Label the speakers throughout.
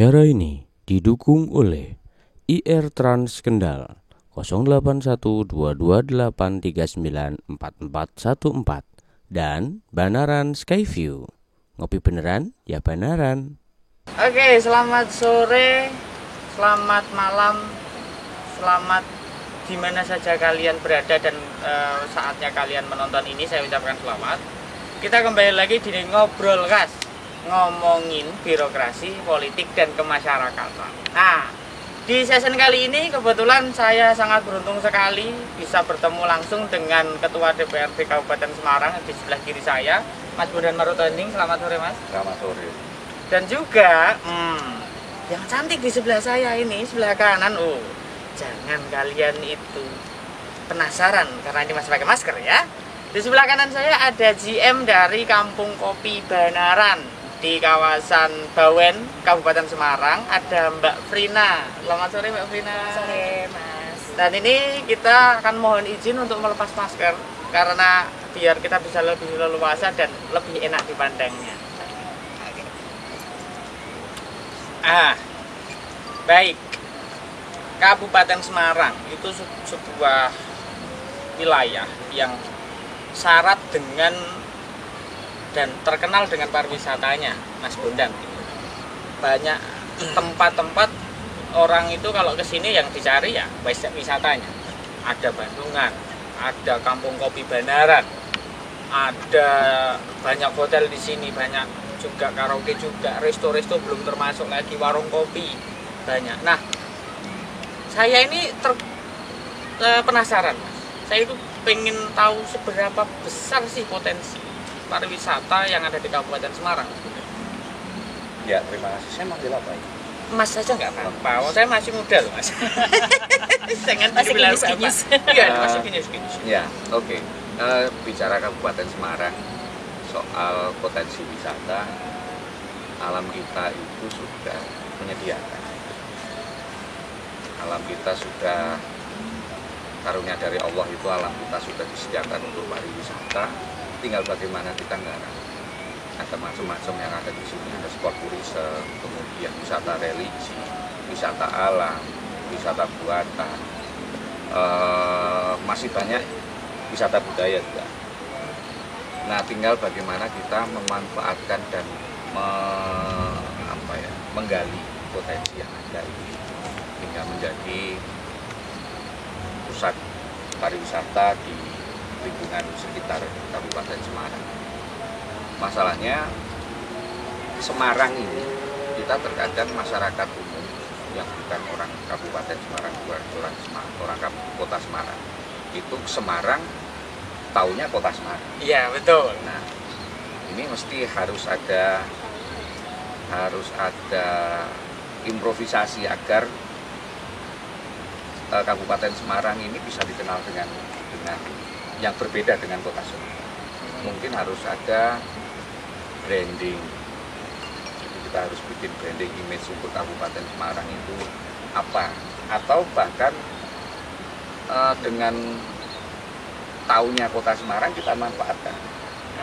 Speaker 1: Acara ini didukung oleh IR Trans Kendal 081228394414 dan Banaran Skyview. Ngopi beneran ya Banaran.
Speaker 2: Oke, selamat sore, selamat malam, selamat di mana saja kalian berada dan saatnya kalian menonton ini, saya ucapkan selamat. Kita kembali lagi di Ngobrolcast, ngomongin birokrasi, politik, dan kemasyarakatan. Nah, di season kali ini kebetulan saya sangat beruntung sekali bisa bertemu langsung dengan Ketua DPRD Kabupaten Semarang di sebelah kiri saya, Mas Bondan Marutonding. Selamat sore, Mas.
Speaker 3: Selamat sore.
Speaker 2: Dan juga yang cantik di sebelah saya ini, sebelah kanan. Jangan kalian itu penasaran karena ini masih pakai masker ya. Di sebelah kanan saya ada GM dari Kampung Kopi Banaran di kawasan Bawen, Kabupaten Semarang. Ada Mbak Frina. Selamat sore Mbak Frina.
Speaker 4: Selamat sore Mas.
Speaker 2: Dan ini kita akan mohon izin untuk melepas masker karena biar kita bisa lebih leluasa dan lebih enak dipandangnya. Baik. Kabupaten Semarang itu sebuah wilayah yang syarat dengan dan terkenal dengan pariwisatanya, Mas Bondan. Banyak tempat-tempat orang itu kalau kesini yang dicari ya wisatanya. Ada Bandungan, ada Kampung Kopi Banaran, ada banyak hotel di sini, banyak juga karaoke juga, resto-resto belum termasuk lagi warung kopi banyak. Nah, saya ini penasaran, Mas. Saya itu pengen tahu seberapa besar sih potensi pariwisata yang ada di Kabupaten Semarang.
Speaker 3: Ya, terima kasih. Saya manggil apa ya?
Speaker 2: Mas saja nggak apa-apa. Saya masih muda loh, Mas. Jangan
Speaker 4: Masih
Speaker 2: dibilang
Speaker 4: kinyis-kinyis.
Speaker 2: Iya, masih kinyis-kinyis.
Speaker 3: Ya, oke. Bicara Kabupaten Semarang soal potensi wisata, alam kita itu sudah menyediakan. Alam kita sudah, karunia dari Allah itu alam kita sudah disediakan untuk pariwisata. Tinggal bagaimana kita nggarap. Ada macam-macam yang ada di sini. Ada sport tourism, kemudian wisata religi, wisata alam, wisata buatan. Masih banyak wisata budaya juga. Nah, tinggal bagaimana kita memanfaatkan dan menggali potensi yang ada ini hingga menjadi pusat pariwisata di lingkungan sekitar Kabupaten Semarang. Masalahnya Semarang ini kita terkadang masyarakat umum yang bukan orang Kabupaten Semarang, bukan orang Kota Semarang, itu Semarang taunya Kota Semarang.
Speaker 2: Iya, betul.
Speaker 3: Nah, ini mesti harus ada improvisasi agar Kabupaten Semarang ini bisa dikenal dengan yang berbeda dengan Kota Semarang. Mungkin harus ada branding. Jadi kita harus bikin branding image untuk Kabupaten Semarang itu apa? Atau bahkan dengan taunya Kota Semarang kita manfaatkan.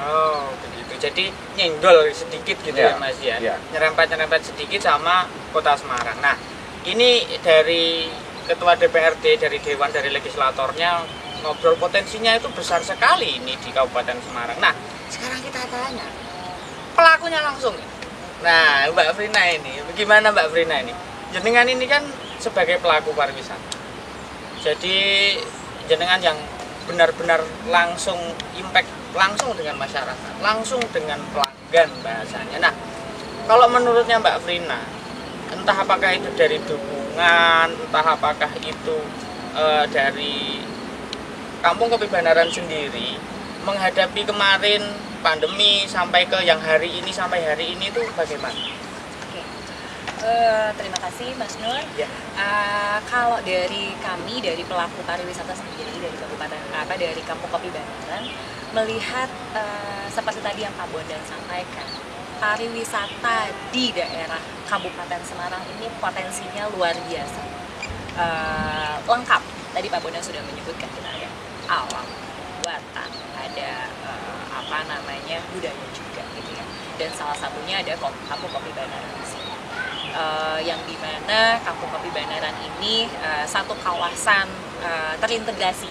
Speaker 2: Oh, begitu. Jadi nyenggol sedikit gitu ya, Mas ya.
Speaker 3: Ya.
Speaker 2: Nyerempet-nyerempet sedikit sama Kota Semarang. Nah, ini dari Ketua DPRD, dari Dewan, dari legislatornya ngobrol potensinya itu besar sekali ini di Kabupaten Semarang. Nah, sekarang kita tanya pelakunya langsung. Nah, Mbak Frina ini, bagaimana Mbak Frina ini? Jenengan ini kan sebagai pelaku pariwisata. Jadi jenengan yang benar-benar langsung impact langsung dengan masyarakat, langsung dengan pelanggan bahasanya. Nah, kalau menurutnya Mbak Frina, entah apakah itu dari dukungan, entah apakah itu dari Kampung Kopi Banaran sendiri menghadapi kemarin pandemi sampai ke yang hari ini itu bagaimana?
Speaker 4: Oke. Terima kasih Mas Nur.
Speaker 2: Ya.
Speaker 4: Kalau dari kami, dari pelaku pariwisata sendiri dari dari Kampung Kopi Banaran, melihat seperti tadi yang Pak Bondan sampaikan, pariwisata di daerah Kabupaten Semarang ini potensinya luar biasa. Lengkap. Tadi Pak Bondan sudah menyebutkan kita ada alam, buatan, ada budaya juga gitu ya. Dan salah satunya ada Kampung Kopi Banaran di sini. yang dimana Kampung Kopi Banaran ini satu kawasan terintegrasi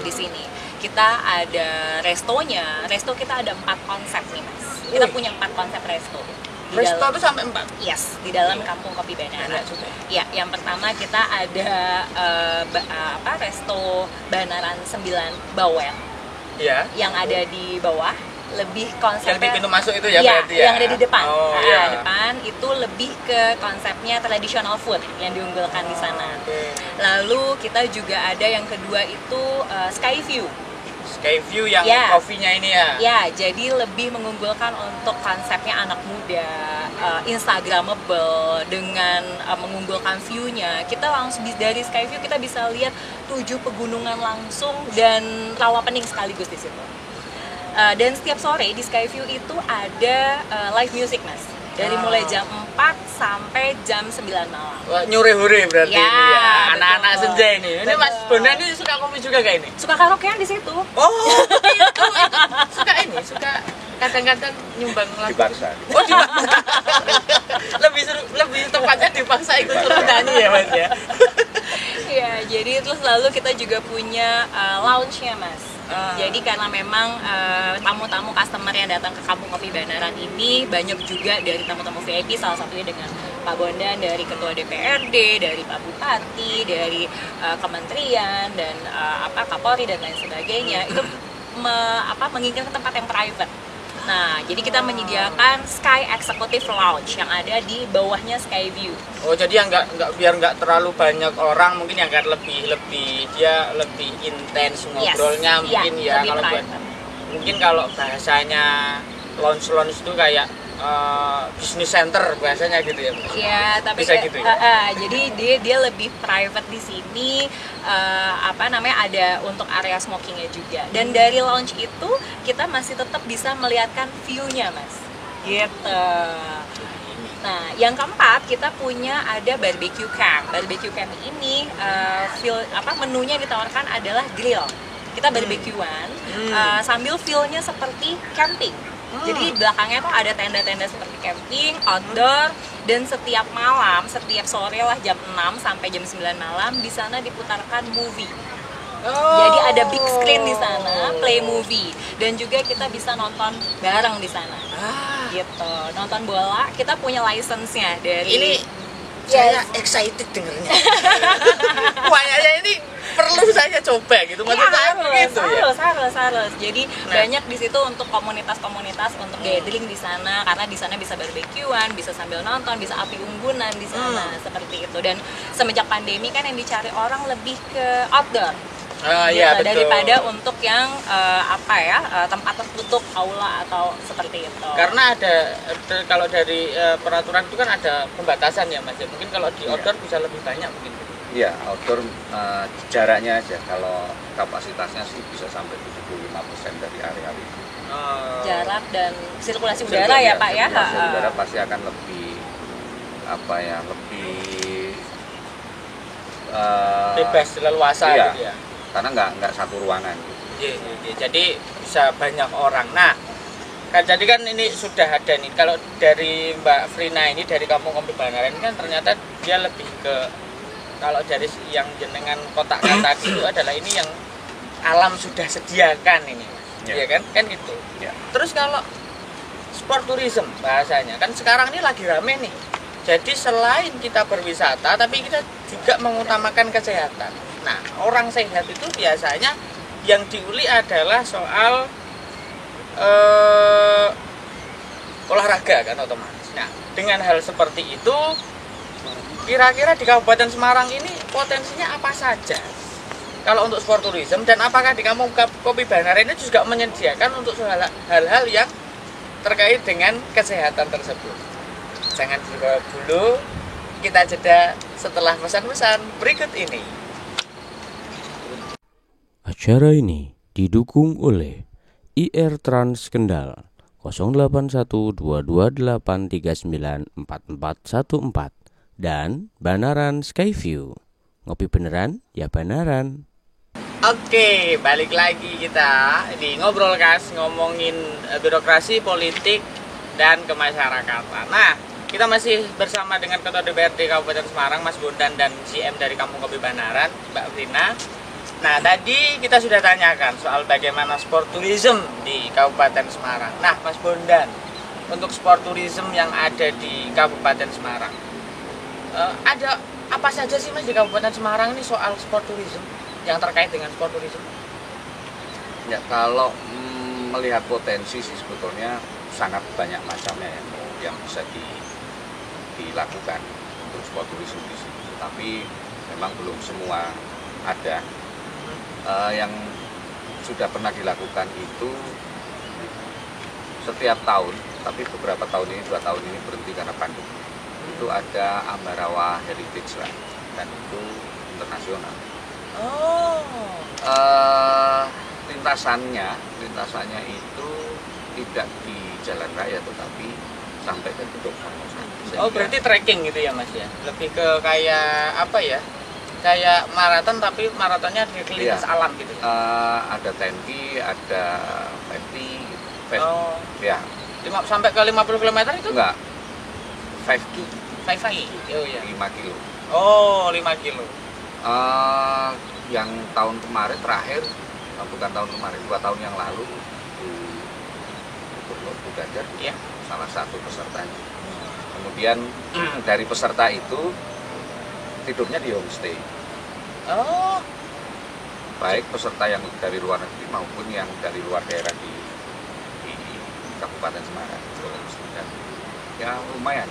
Speaker 4: di sini. Kita ada restonya, resto kita ada 4 konsep nih Mas. Kita punya 4 konsep resto.
Speaker 2: Resto itu sampai 4?
Speaker 4: Yes, di dalam Kampung Kopi Banaran. Ya, yang pertama kita ada resto Banaran 9 Bawen.
Speaker 2: Iya.
Speaker 4: Yang ada di bawah, lebih konsepnya
Speaker 2: yang di pintu masuk itu ya,
Speaker 4: iya,
Speaker 2: berarti ya?
Speaker 4: yang ada di depan.
Speaker 2: Depan
Speaker 4: itu lebih ke konsepnya traditional food yang diunggulkan di sana. Lalu kita juga ada yang kedua itu Skyview.
Speaker 2: Skyview yang kopinya ini ya?
Speaker 4: Ya, jadi lebih mengunggulkan untuk konsepnya anak muda, Instagramable dengan mengunggulkan view-nya. Kita langsung dari Skyview kita bisa lihat 7 pegunungan langsung dan rawa pening sekaligus di situ. Dan setiap sore di Skyview itu ada live music Mas. Dari mulai jam 4 sampai jam 9 malam.
Speaker 2: Wah, nyure-hure berarti
Speaker 4: ya,
Speaker 2: ini ya. Anak-anak senja ini. Ini
Speaker 4: betul.
Speaker 2: Mas Bondan ini suka kopi juga kayak ini?
Speaker 4: Suka karaokean di situ.
Speaker 2: Oh, itu. Suka ini, suka kadang-kadang nyumbang lagu.
Speaker 3: Dipaksa.
Speaker 2: Oh, dipaksa. lebih tepatnya dipaksa ikut nyanyi ya Mas ya.
Speaker 4: Iya, jadi terus lalu kita juga punya lounge-nya Mas. Jadi karena memang tamu-tamu customer yang datang ke Kampung Kopi Banaran ini banyak juga dari tamu-tamu VIP, salah satunya dengan Pak Bondan dari Ketua DPRD, dari Pak Bupati, dari Kementerian dan Kapolri dan lain sebagainya. Itu menginginkan tempat yang private. Nah, jadi kita menyediakan Sky Executive Lounge yang ada di bawahnya Skyview.
Speaker 2: Oh, jadi yang biar nggak terlalu banyak orang, mungkin yang dia lebih intens ngobrolnya, mungkin ya kalau mungkin kalau bahasanya lounge itu kayak business center bahasanya gitu ya.
Speaker 4: Iya, tapi
Speaker 2: bisa gitu ya?
Speaker 4: jadi dia lebih private di sini, ada untuk area smokingnya juga. Dan dari lounge itu kita masih tetap bisa melihatkan view-nya Mas. Gitu. Nah, yang keempat kita punya ada barbecue camp. Barbecue camp ini menunya yang ditawarkan adalah grill. Kita barbekyuan sambil feel-nya seperti camping. Jadi belakangnya tuh ada tenda-tenda seperti camping, outdoor, dan setiap malam, setiap sore lah jam 6 sampai jam 9 malam di sana diputarkan movie. Jadi ada big screen di sana, play movie, dan juga kita bisa nonton bareng di sana. Gitu. Nonton bola, kita punya license-nya dari
Speaker 2: ini saya excited dengernya. Kayaknya ini perlu saya coba gitu. Maksudnya
Speaker 4: harus. Jadi banyak di situ untuk komunitas-komunitas untuk gathering di sana, karena di sana bisa barbekyuan, bisa sambil nonton, bisa api unggunan di sana seperti itu. Dan semenjak pandemi kan yang dicari orang lebih ke outdoor.
Speaker 2: Iya, betul.
Speaker 4: Daripada untuk yang tempat tertutup, aula atau seperti itu.
Speaker 2: Karena kalau dari peraturan itu kan ada pembatasan ya Mas. Mungkin kalau di outdoor bisa lebih banyak mungkin.
Speaker 3: Iya, outdoor jaraknya aja. Kalau kapasitasnya sih bisa sampai 75% dari area itu.
Speaker 4: Jarak dan sirkulasi udara ya Pak ya.
Speaker 3: Sirkulasi udara pasti akan lebih
Speaker 2: bebas, leluasa gitu ya.
Speaker 3: Karena nggak satu ruangan gitu.
Speaker 2: Iya. Jadi bisa banyak orang. Nah, jadi kan ini sudah ada nih. Kalau dari Mbak Frina ini dari Kampung Kopi Banaran ini kan ternyata dia lebih ke, kalau dari yang jenengan kotakkan tadi itu adalah ini yang alam sudah sediakan ini, ya kan gitu.
Speaker 3: Ya.
Speaker 2: Terus kalau sport tourism bahasanya kan sekarang ini lagi rame nih. Jadi selain kita berwisata, tapi kita juga mengutamakan kesehatan. Nah, orang sehat itu biasanya yang diuli adalah soal olahraga kan otomatis. Nah, dengan hal seperti itu, kira-kira di Kabupaten Semarang ini potensinya apa saja kalau untuk sport tourism, dan apakah di Kampung Kopi Banaran ini juga menyediakan untuk hal-hal yang terkait dengan kesehatan tersebut? Jangan dijawab dulu, kita jeda setelah pesan-pesan berikut ini.
Speaker 1: Acara ini didukung oleh IR Trans Kendal 081228394414 dan Banaran Skyview. Ngopi beneran ya Banaran.
Speaker 2: Oke, balik lagi kita di Ngobrol Kas, ngomongin birokrasi, politik, dan kemasyarakatan. Nah, kita masih bersama dengan Ketua DPRD Kabupaten Semarang, Mas Bondan, dan GM dari Kampung Kopi Banaran, Mbak Frina. Nah, tadi kita sudah tanyakan soal bagaimana sport tourism di Kabupaten Semarang. Nah, Mas Bondan, untuk sport tourism yang ada di Kabupaten Semarang, ada apa saja sih Mas di Kabupaten Semarang ini soal sport tourism yang terkait dengan sport tourism?
Speaker 3: Ya, kalau melihat potensi sih sebetulnya sangat banyak macamnya yang bisa dilakukan untuk sport tourism di sini. Tapi memang belum semua ada. Yang sudah pernah dilakukan itu setiap tahun, tapi beberapa tahun ini, 2 tahun ini berhenti karena pandemi. Itu ada Ambarawa Heritage Land, dan itu internasional. Lintasannya itu tidak di jalan raya, tetapi sampai ke Gedung Formosa.
Speaker 2: Berarti trekking gitu ya Mas ya? Lebih ke kayak apa ya? Kayak maraton, tapi maratonnya di lintas alam gitu.
Speaker 3: Ada 10K, ada 5K, ya.
Speaker 2: Sampai ke 50 km itu?
Speaker 3: Enggak. 5K.
Speaker 2: 5K. Oh iya.
Speaker 3: 5 kilo.
Speaker 2: Oh, 5 kilo.
Speaker 3: Yang tahun kemarin terakhir, bukan tahun kemarin, 2 tahun yang lalu, Bu Ganjar,
Speaker 2: ya,
Speaker 3: salah satu pesertanya. Kemudian dari peserta itu tidurnya di homestay. Baik peserta yang dari luar negeri maupun yang dari luar daerah di Kabupaten Semarang. Dan ya lumayan.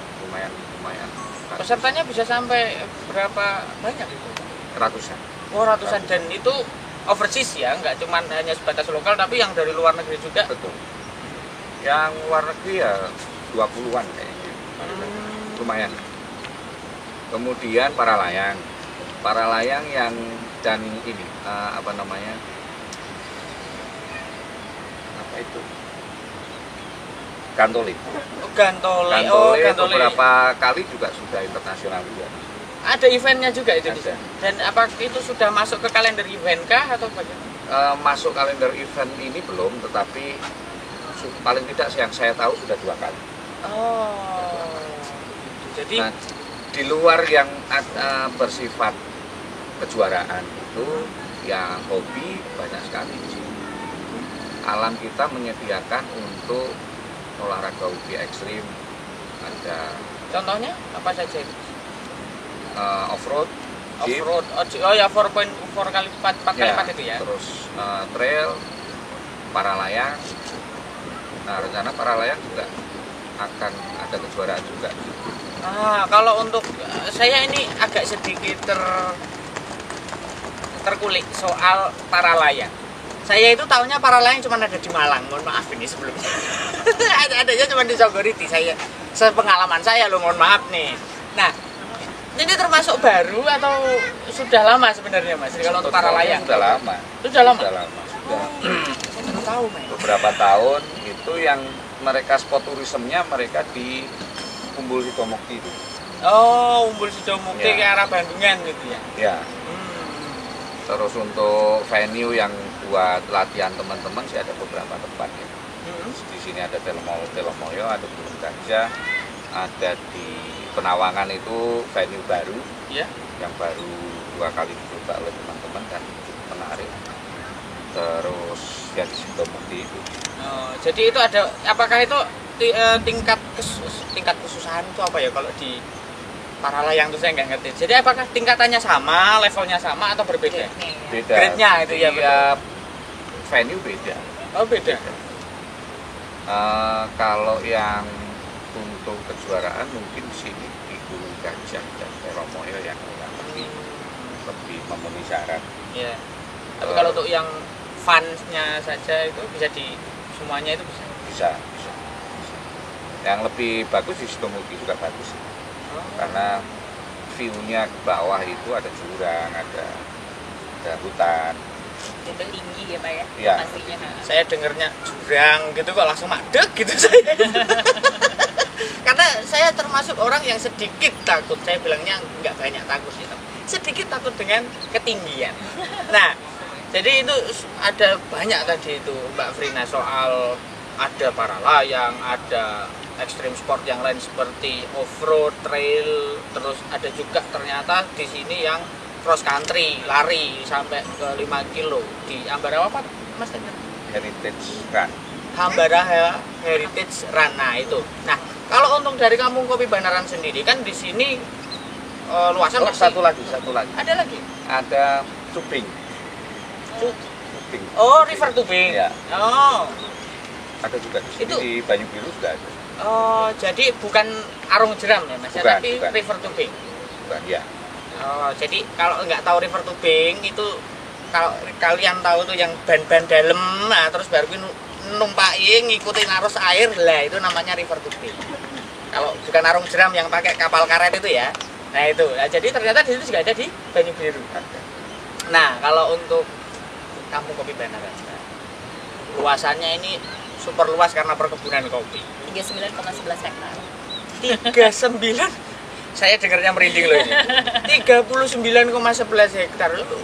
Speaker 2: Pesertanya bisa sampai berapa banyak itu?
Speaker 3: Ratusan.
Speaker 2: Oh, ratusan. Dan itu overseas ya, nggak cuma hanya sebatas lokal, tapi yang dari luar negeri juga.
Speaker 3: Betul. Yang luar negeri ya 20-an kayaknya. Lumayan. Kemudian para layang yang dan ini apa itu, gantole. Gantole beberapa kali juga sudah internasional juga.
Speaker 2: Ada eventnya juga itu di
Speaker 3: Ada.
Speaker 2: sini. Dan apa itu sudah masuk ke kalender event kah atau bagaimana?
Speaker 3: Masuk kalender event ini belum, tetapi paling tidak yang saya tahu sudah 2 kali.
Speaker 2: Jadi
Speaker 3: di luar yang bersifat kejuaraan itu, yang hobi banyak sekali di sini. Alam kita menyediakan untuk olahraga hobi ekstrim. Ada
Speaker 2: contohnya apa saja itu?
Speaker 3: Off-road, jeep,
Speaker 2: oh ya 4x4 itu ya.
Speaker 3: Terus trail, para layang. Nah, rencana para layang juga akan ada kejuaraan juga.
Speaker 2: Kalau untuk saya ini agak sedikit terkulik soal para layang. Saya itu tahunya para layang cuma ada di Malang. Mohon maaf ini sebelumnya. Adanya cuma di Sogoriti. Sepengalaman saya loh, mohon maaf nih. Nah, ini termasuk baru atau sudah lama sebenarnya Mas? Kalau untuk para layang
Speaker 3: sudah lama.
Speaker 2: Sudah lama.
Speaker 3: Sudah tahu, beberapa tahun itu yang mereka sport tourismnya mereka di Umbul Sidomukti itu.
Speaker 2: Umbul Sidomukti ke arah Bandungan gitu ya.
Speaker 3: Ya. Terus untuk venue yang buat latihan teman-teman sih ada beberapa tempat ya. Di sini ada Telomoyo, ada Gunung Gajah, ada di Penawangan itu venue baru, yang baru 2 kali dicoba oleh teman-teman dan cukup menarik. Terus ya di Sidomukti itu.
Speaker 2: Jadi itu ada, apakah itu tingkat kesusahan itu apa ya kalau di para layang itu saya nggak ngerti. Jadi apakah tingkatannya sama, levelnya sama atau berbeda?
Speaker 3: Beda.
Speaker 2: Grade-nya itu ya.
Speaker 3: Venue beda.
Speaker 2: Beda.
Speaker 3: Kalau yang untuk kejuaraan mungkin di sini di Gunung Gajah dan Telomoyo yang lebih memenuhi syarat.
Speaker 2: Iya. Tapi kalau untuk yang fun-nya saja itu semuanya itu bisa.
Speaker 3: Bisa. Yang lebih bagus di Sidomukti juga bagus. Karena view-nya ke bawah itu ada jurang, ada hutan.
Speaker 4: Itu tinggi ya Pak ya?
Speaker 3: Iya.
Speaker 4: Pastinya.
Speaker 2: Saya dengernya jurang gitu kok langsung madeg gitu saya. Karena saya termasuk orang yang sedikit takut. Saya bilangnya nggak banyak takut sih, sedikit takut dengan ketinggian. Nah, jadi itu ada banyak tadi itu Mbak Frina soal ada para layang, ada ekstrim sport yang lain seperti off-road, trail, terus ada juga ternyata di sini yang cross country, lari sampai ke 5 kilo di Ambarawa apa Mas?
Speaker 3: Heritage Run.
Speaker 2: Ambarawa Heritage Run. Nah itu. Nah, kalau untuk dari Kampung Kopi Banaran sendiri kan di sini luasan
Speaker 3: Satu lagi.
Speaker 2: Ada lagi?
Speaker 3: Ada Tubing. Tubing.
Speaker 2: Oh, River Tubing.
Speaker 3: Ya.
Speaker 2: Oh.
Speaker 3: Ada juga di sini,
Speaker 2: Itu-
Speaker 3: di Banyu Biru juga ada.
Speaker 2: Oh, jadi bukan Arung Jeram ya Mas,
Speaker 3: Bukan,
Speaker 2: tapi
Speaker 3: bukan.
Speaker 2: River Tubing.
Speaker 3: Bukan, ya.
Speaker 2: Oh, jadi kalau nggak tahu River Tubing itu kalau kalian tahu tuh yang ban-ban dalam, nah terus baru numpain ngikutin arus air, lah itu namanya River Tubing. Kalau bukan Arung Jeram yang pakai kapal karet itu ya. Nah itu. Nah, jadi ternyata di situ juga ada di Banyu Biru.
Speaker 3: Ada.
Speaker 2: Nah, kalau untuk Kampung Kopi Banaran, luasannya ini super luas karena perkebunan kopi.
Speaker 4: 39,11 hektar.
Speaker 2: 39, saya dengarnya merinding loh ini. 39,11 hektar itu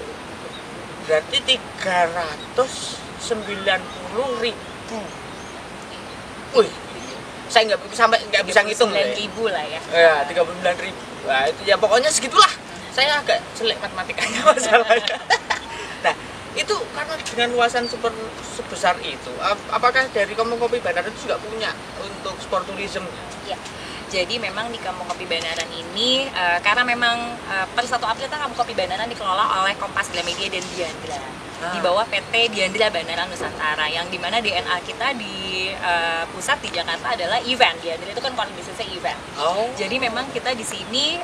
Speaker 2: berarti 390.000. Wih, saya nggak bisa ngitung loh ya.
Speaker 4: 9.000 lah ya.
Speaker 2: Ya, 39.000. Nah, itu ya pokoknya segitulah. Saya agak jelek matematikanya masalahnya. Nah, itu karena dengan luasan sebesar itu, apakah dari Kampung Kopi Banaran itu juga punya untuk sport tourism?
Speaker 4: Ya. Jadi memang di Kampung Kopi Banaran ini karena memang per 1 April Kampung Kopi Banaran dikelola oleh Kompas Gramedia dan Diandra di bawah PT Diandra Banaran Nusantara, yang dimana DNA kita di pusat di Jakarta adalah event. Diandra itu kan core bisnisnya event.
Speaker 2: Oh.
Speaker 4: Jadi memang kita di sini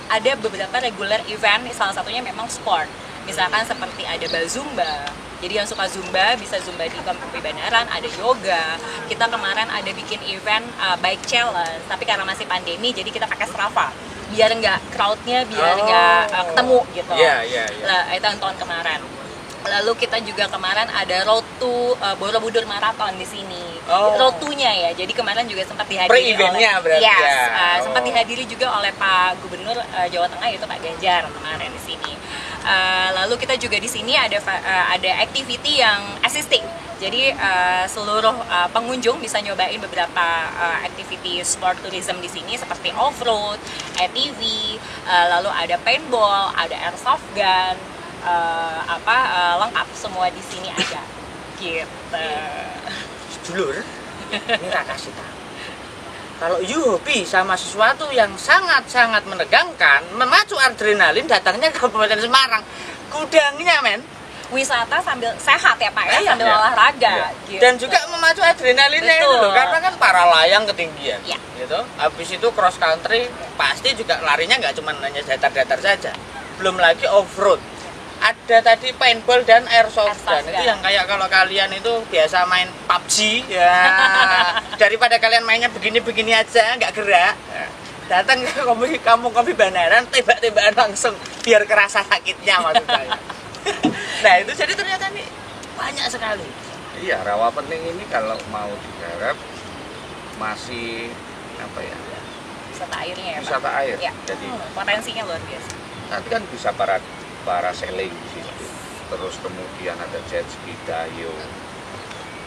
Speaker 4: ada beberapa regular event, salah satunya memang sport. Misalkan seperti ada Zumba. Jadi yang suka Zumba bisa Zumba di Kampung Kopi Banaran, ada yoga. Kita kemarin ada bikin event bike challenge, tapi karena masih pandemi jadi kita pakai Strava. Biar nggak crowdnya, biar nggak ketemu gitu.
Speaker 2: Iya.
Speaker 4: Lah, itu yang tahun kemarin. Lalu kita juga kemarin ada road to Borobudur Marathon di sini.
Speaker 2: Oh.
Speaker 4: Road to-nya ya. Jadi kemarin juga sempat dihadiri
Speaker 2: Pre-event-nya berarti
Speaker 4: Yes,
Speaker 2: ya.
Speaker 4: sempat
Speaker 2: Oh.
Speaker 4: dihadiri juga oleh Pak Gubernur Jawa Tengah, yaitu Pak Ganjar kemarin di sini. Lalu kita juga di sini ada activity yang assisting. Jadi seluruh pengunjung bisa nyobain beberapa activity sport tourism di sini seperti off-road, ATV, lalu ada paintball, ada airsoft gun, lengkap semua di sini ada. Gitu.
Speaker 2: Dulur, ini tak kasih tahu. Kalau you hobi sama sesuatu yang sangat-sangat menegangkan, memacu adrenalin, datangnya ke Kabupaten Semarang. Gudangnya, men.
Speaker 4: Wisata sambil sehat ya Pak ya,
Speaker 2: Iya,
Speaker 4: sambil
Speaker 2: iya.
Speaker 4: olahraga.
Speaker 2: Iya.
Speaker 4: Gitu.
Speaker 2: Dan juga memacu adrenalinnya itu
Speaker 4: Betul.
Speaker 2: loh, karena kan para layang ketinggian.
Speaker 4: Iya.
Speaker 2: Gitu. Habis itu cross country pasti juga larinya nggak cuma hanya datar-datar saja. Belum lagi off-road. Ada tadi paintball dan airsoft gun.
Speaker 4: Airsoft
Speaker 2: Itu
Speaker 4: gun.
Speaker 2: yang kayak kalau kalian itu biasa main PUBG ya. Daripada kalian mainnya begini-begini aja nggak gerak. Datang ke Kampung Kopi Banaran, tembak-tembakan langsung biar kerasa sakitnya maksud saya. Nah, itu jadi ternyata nih banyak sekali.
Speaker 3: Iya, Rawapening ini kalau mau digarap masih apa ya?
Speaker 4: Wisata airnya ya Pak.
Speaker 3: Wisata air.
Speaker 4: Ya.
Speaker 3: Jadi
Speaker 4: Potensinya luar biasa.
Speaker 3: nanti kan bisa para sailing di situ. Terus kemudian ada jet ski, dayo,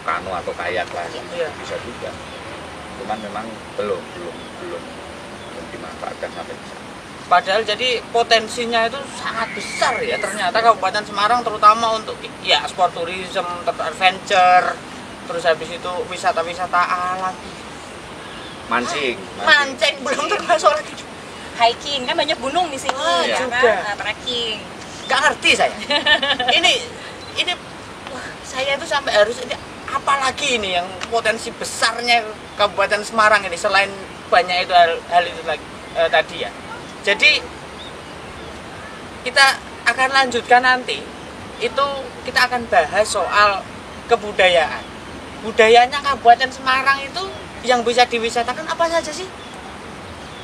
Speaker 3: kano atau kayak lah,
Speaker 2: Iya.
Speaker 3: bisa juga. Cuman memang belum dimanfaatkan sampai di sana.
Speaker 2: Padahal jadi potensinya itu sangat besar ya ternyata Kabupaten Semarang, terutama untuk ya sport tourism, adventure, terus habis itu wisata-wisata alam.
Speaker 3: Mancing.
Speaker 2: Mancing belum termasuk lagi.
Speaker 4: Hiking kan banyak gunung di sini
Speaker 2: Iya.
Speaker 4: ya
Speaker 2: Juga.
Speaker 4: kan, trekking.
Speaker 2: Gak ngerti saya. ini wah, saya itu sampai harus ini apalagi ini yang potensi besarnya Kabupaten Semarang ini selain banyak itu hal itu lagi tadi ya. Jadi kita akan lanjutkan nanti itu kita akan bahas soal kebudayaan. Budayanya Kabupaten Semarang itu yang bisa diwisatakan apa saja sih?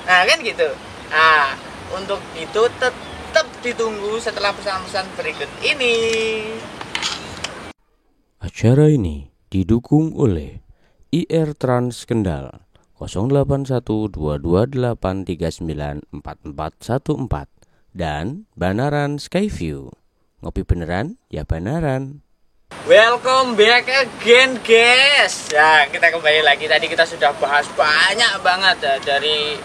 Speaker 2: Nah kan gitu. Nah untuk itu tetap ditunggu setelah pesan-pesan berikut ini.
Speaker 1: Acara ini didukung oleh IR Trans Kendal 081228394414 dan Banaran Skyview. Ngopi beneran ya Banaran.
Speaker 2: Welcome back again guys. Ya, kita kembali lagi. Tadi kita sudah bahas banyak banget ya, dari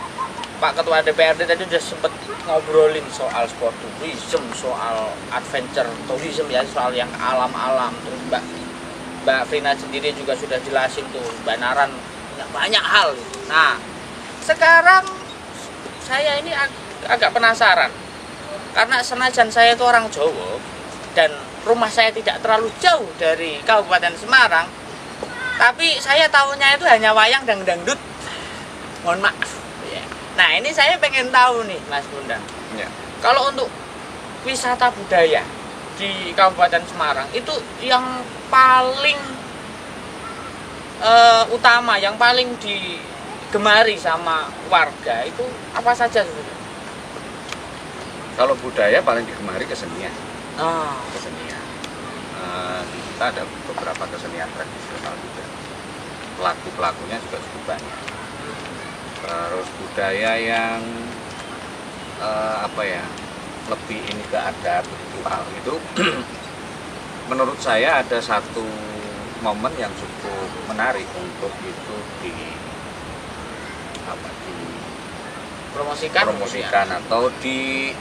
Speaker 2: Pak Ketua DPRD tadi udah sempet ngobrolin soal sport tourism, soal adventure tourism ya, soal yang alam-alam. Terus Mbak Frina sendiri juga sudah jelasin tuh Banaran banyak hal. Nah, sekarang saya ini agak penasaran. Karena senajan saya itu orang Jawa dan rumah saya tidak terlalu jauh dari Kabupaten Semarang, tapi saya tahunya itu hanya wayang dan dangdut. Mohon maaf. Nah, ini saya pengen tahu nih, Mas Bundang.
Speaker 3: Ya.
Speaker 2: Kalau untuk wisata budaya di Kabupaten Semarang itu yang paling utama, yang paling digemari sama warga itu apa saja sebenarnya?
Speaker 3: Kalau budaya paling digemari kesenian.
Speaker 2: Ah,
Speaker 3: Kesenian. Di kita ada beberapa kesenian tradisional juga. Pelaku-pelakunya juga cukup banyak. Terus budaya yang lebih ini ke adat ritual itu menurut saya ada satu momen yang cukup menarik untuk itu dipromosikan atau di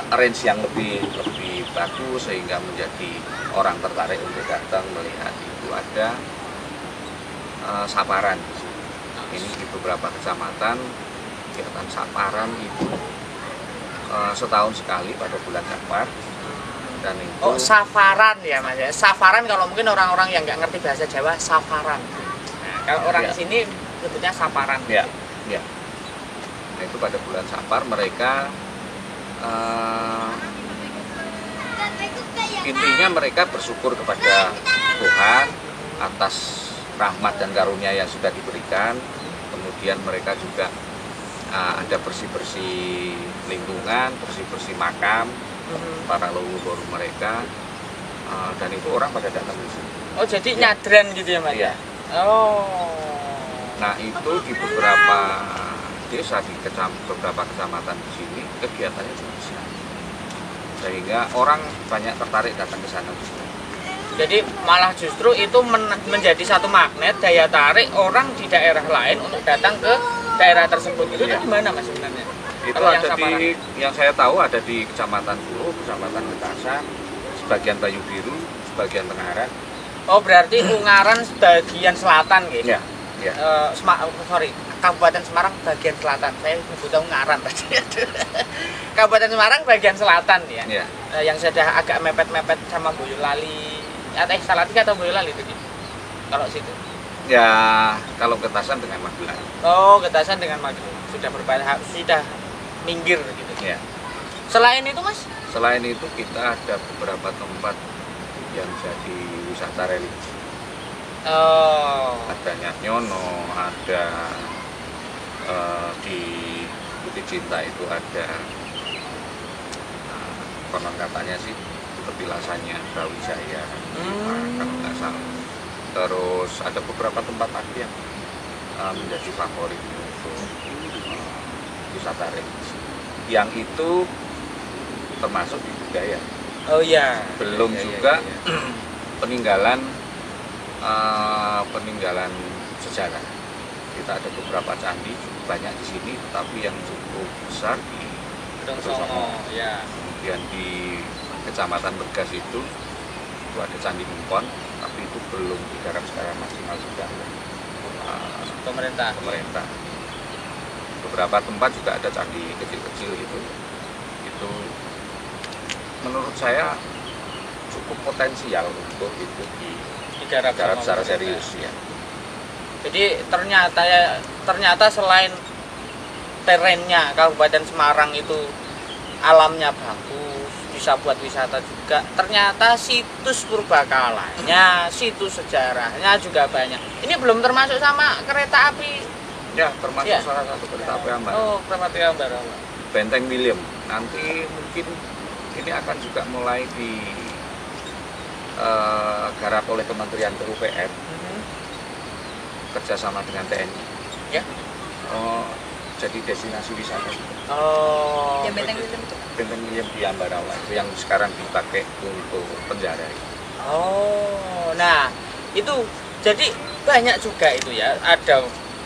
Speaker 3: arrange yang lebih bagus sehingga menjadi orang tertarik untuk datang melihat. Itu ada saparan di sini. Ini di beberapa kecamatan kegiatan saparan itu setahun sekali pada bulan Safar. Dan itu
Speaker 2: safaran ya Mas ya. Safaran kalau mungkin orang-orang yang nggak ngerti bahasa Jawa, safaran. Nah, kalau orang di sini sebutnya saparan.
Speaker 3: Ya. Nah, itu pada bulan Safar mereka intinya mereka bersyukur kepada Tuhan atas rahmat dan karunia yang sudah diberikan. Kemudian mereka juga ada bersih-bersih lingkungan, bersih-bersih makam para leluhur mereka, dan itu orang pada datang di sini.
Speaker 2: Oh, jadi nyadran gitu ya Mas?
Speaker 3: Iya.
Speaker 2: Oh.
Speaker 3: Nah, itu di beberapa desa di beberapa kecamatan di sini kegiatannya juga besar, sehingga orang banyak tertarik datang ke sana.
Speaker 2: Jadi malah justru itu menjadi satu magnet daya tarik orang di daerah lain untuk datang ke daerah tersebut. Itu di mana Mas sebenarnya?
Speaker 3: Itu
Speaker 2: kalau
Speaker 3: ada yang saya tahu ada di Kecamatan Bulu, Kecamatan Getasan, sebagian Bayu Biru, sebagian Tengaran.
Speaker 2: Oh, berarti Ungaran bagian selatan gitu.
Speaker 3: Ya.
Speaker 2: Kabupaten Semarang bagian selatan. Saya nyebut Ungaran tadi. Kabupaten Semarang bagian selatan ya.
Speaker 3: Ya.
Speaker 2: Yang sudah agak mepet-mepet sama Boyolali. Salatiga atau Boyolali itu kalau situ.
Speaker 3: Ya, kalau Getasan dengan Magelang.
Speaker 2: Oh, Getasan dengan Magelang. Sudah sudah minggir gitu.
Speaker 3: Ya.
Speaker 2: Selain itu Mas?
Speaker 3: Selain itu kita ada beberapa tempat yang jadi wisata religi.
Speaker 2: Oh.
Speaker 3: Ada Nyatnyono, ada di Bukit Cinta itu ada konon katanya sih petilasannya Brawijaya, kalau nggak salah. Terus ada beberapa tempat lagi yang menjadi favorit untuk wisata religi. Yang itu termasuk di budaya.
Speaker 2: Oh iya.
Speaker 3: Belum juga peninggalan sejarah. Kita ada beberapa candi banyak di sini, tapi yang cukup besar di
Speaker 2: Songo. Ya.
Speaker 3: Kemudian di Kecamatan Bergas itu ada Candi Mumpon, tapi itu belum digarap secara maksimal juga
Speaker 2: Pemerintah.
Speaker 3: Beberapa tempat juga ada candi kecil-kecil itu menurut saya cukup potensial untuk itu digarap secara serius ya.
Speaker 2: Jadi ternyata selain terennya Kabupaten Semarang itu alamnya bagus, bisa buat wisata juga, ternyata situs purbakalanya, situs sejarahnya juga banyak. Ini belum termasuk sama kereta api.
Speaker 3: Ya, termasuk salah satu kereta api Ambarawa.
Speaker 2: Oh, kereta api Ambarawa.
Speaker 3: Benteng William. Nanti mungkin ini akan juga mulai digarap oleh Kementerian PUPR kerjasama dengan TNI. Ya. Jadi destinasi wisata.
Speaker 2: Oh.
Speaker 4: Yang Benteng William itu?
Speaker 3: Benteng William di Ambarawa itu yang sekarang dipakai untuk penjara.
Speaker 2: Oh, nah itu jadi banyak juga itu ya.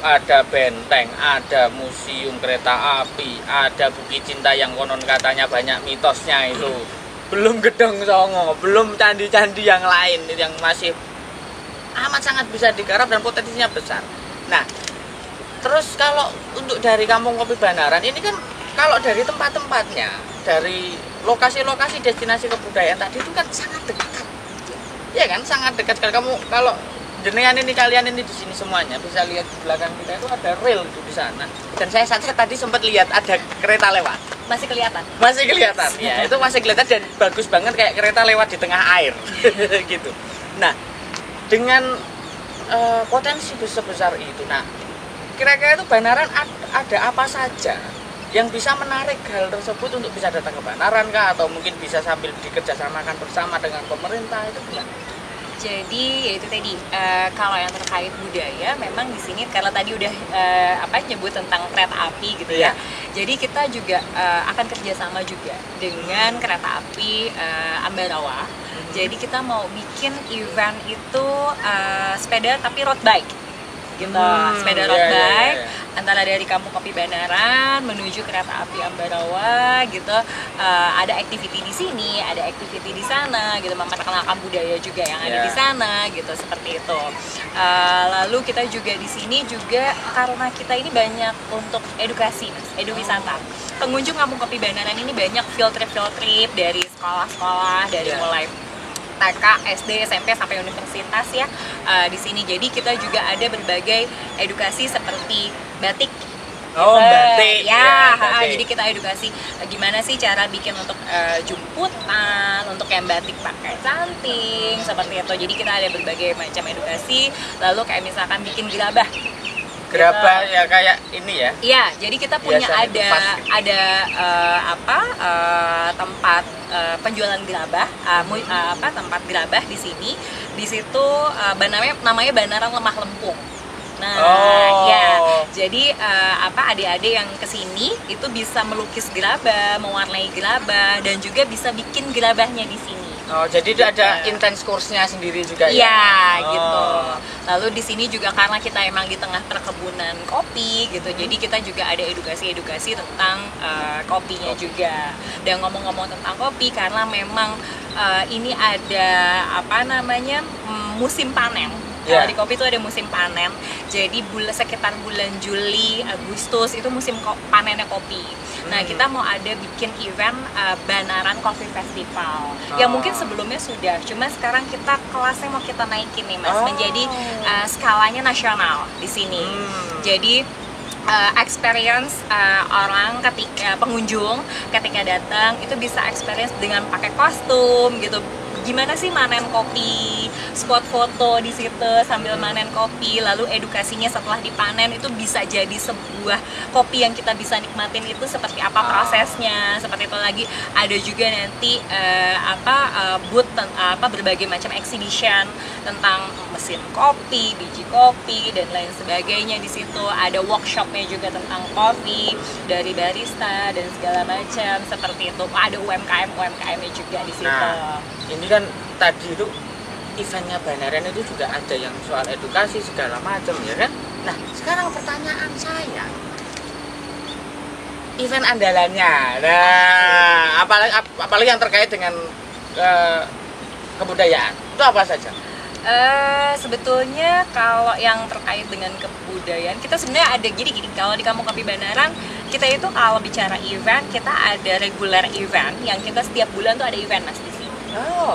Speaker 2: Ada benteng, ada museum kereta api, ada Bukit Cinta yang konon katanya banyak mitosnya itu. Belum Gedong Songo, belum candi-candi yang lain yang masih amat sangat bisa digarap dan potensinya besar. Nah, terus kalau untuk dari Kampung Kopi Banaran ini kan kalau dari tempat-tempatnya, dari lokasi-lokasi destinasi kebudayaan tadi itu kan sangat dekat. Ya kan, sangat dekat sekali. Kamu kalau jenengan ini kalian ini di sini semuanya bisa lihat di belakang kita itu ada rel itu di sana. Dan saya tadi sempat lihat ada kereta lewat.
Speaker 4: Masih kelihatan?
Speaker 2: Masih kelihatan. Ya, itu masih kelihatan dan bagus banget kayak kereta lewat di tengah air. Gitu. Nah, dengan potensi sebesar itu. Nah, kira-kira itu Banaran ada apa saja yang bisa menarik hal tersebut untuk bisa datang ke Banaran kah? Atau mungkin bisa sambil dikerjasamakan bersama dengan pemerintah itu gimana?
Speaker 4: Jadi yaitu tadi kalau yang terkait budaya memang di sini karena tadi udah nyebut tentang kereta api gitu ya. Jadi kita juga akan kerjasama juga dengan kereta api Ambarawa. Jadi kita mau bikin event itu sepeda tapi road bike gitu, sepeda road bike antara dari Kampung Kopi Banaran menuju kereta api Ambarawa gitu. Ada activity di sini, ada activity di sana gitu, memperkenalkan budaya juga yang ada di sana gitu, seperti itu. Lalu kita juga di sini juga karena kita ini banyak untuk edukasi, eduwisata. Pengunjung Kampung Kopi Banaran ini banyak field trip dari sekolah-sekolah dari mulai TK, SD, SMP sampai universitas ya di sini. Jadi kita juga ada berbagai edukasi seperti batik.
Speaker 2: Batik.
Speaker 4: Batik. Jadi kita edukasi gimana sih cara bikin untuk jumputan, untuk yang batik pakai canting seperti itu. Jadi kita ada berbagai macam edukasi. Lalu kayak misalkan bikin gerabah.
Speaker 2: Gerabah ya kayak ini ya.
Speaker 4: Iya, jadi kita punya tempat penjualan gerabah, tempat gerabah di sini. Di situ namanya Banaran Lemah Lempung. Nah, jadi adik-adik yang kesini itu bisa melukis gerabah, mewarnai gerabah, dan juga bisa bikin gerabahnya di sini.
Speaker 2: Oh, jadi ada intens kursnya sendiri juga ya?
Speaker 4: Iya, gitu. Lalu di sini juga karena kita emang di tengah perkebunan kopi gitu, jadi kita juga ada edukasi tentang kopinya juga. Dan ngomong-ngomong tentang kopi, karena memang ini ada musim panen. Kalau di kopi itu ada musim panen, jadi sekitar bulan Juli, Agustus itu musim panennya kopi. Nah, kita mau ada bikin event Banaran Coffee Festival yang mungkin sebelumnya sudah, cuma sekarang kita kelasnya mau kita naikin nih Mas, menjadi skalanya nasional di sini. Jadi experience orang pengunjung ketika datang itu bisa experience dengan pakai kostum gitu. Gimana sih manen kopi, spot foto di situ sambil manen kopi, lalu edukasinya setelah dipanen itu bisa jadi sebuah kopi yang kita bisa nikmatin itu seperti apa prosesnya, seperti itu lagi. Ada juga nanti booth berbagai macam exhibition tentang mesin kopi, biji kopi dan lain sebagainya di situ. Ada workshopnya juga tentang kopi dari barista dan segala macam seperti itu. Ada UMKM-nya juga di situ.
Speaker 2: Nah, ini kan tadi itu eventnya Banaran itu juga ada yang soal edukasi segala macam ya kan. Nah, sekarang pertanyaan saya, event andalannya, nah apalagi yang terkait dengan kebudayaan itu apa saja?
Speaker 4: Sebetulnya kalau yang terkait dengan kebudayaan kita sebenarnya ada, jadi gini, kalau di Kampung Kopi Banaran kita itu kalau bicara event kita ada regular event yang kita setiap bulan tuh ada event Mas di sini.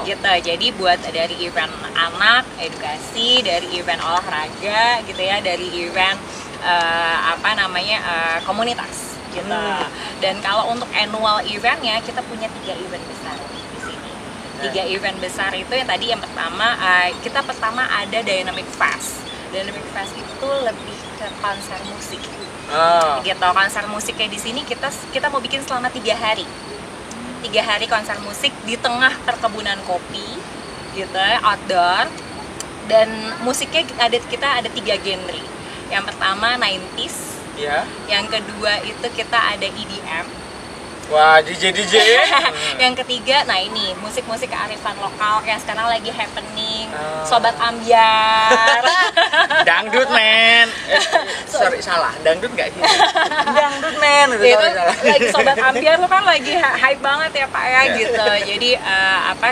Speaker 4: Gitu. Jadi buat dari event anak, edukasi, dari event olahraga gitu ya, dari event komunitas gitu. Dan kalau untuk annual eventnya kita punya 3 event besar di sini. 3 event besar itu yang tadi yang pertama pertama ada Dynamic Fest. Dynamic Fest itu lebih ke konser musik. Gitu, konser musiknya di sini kita mau bikin selama 3 hari. 3 hari konser musik di tengah perkebunan kopi gitu, outdoor. Dan musiknya kita ada 3 genre. Yang pertama 90s, yang kedua itu kita ada EDM,
Speaker 2: Wah, DJ.
Speaker 4: Yang ketiga, nah ini musik-musik kearifan lokal yang sekarang lagi happening, Sobat Ambyar.
Speaker 2: Dangdut men. Sorry salah, dangdut nggak gitu. Dangdut men.
Speaker 4: Itu lagi Sobat Ambyar tuh kan lagi hype banget ya Pak ya gitu. Jadi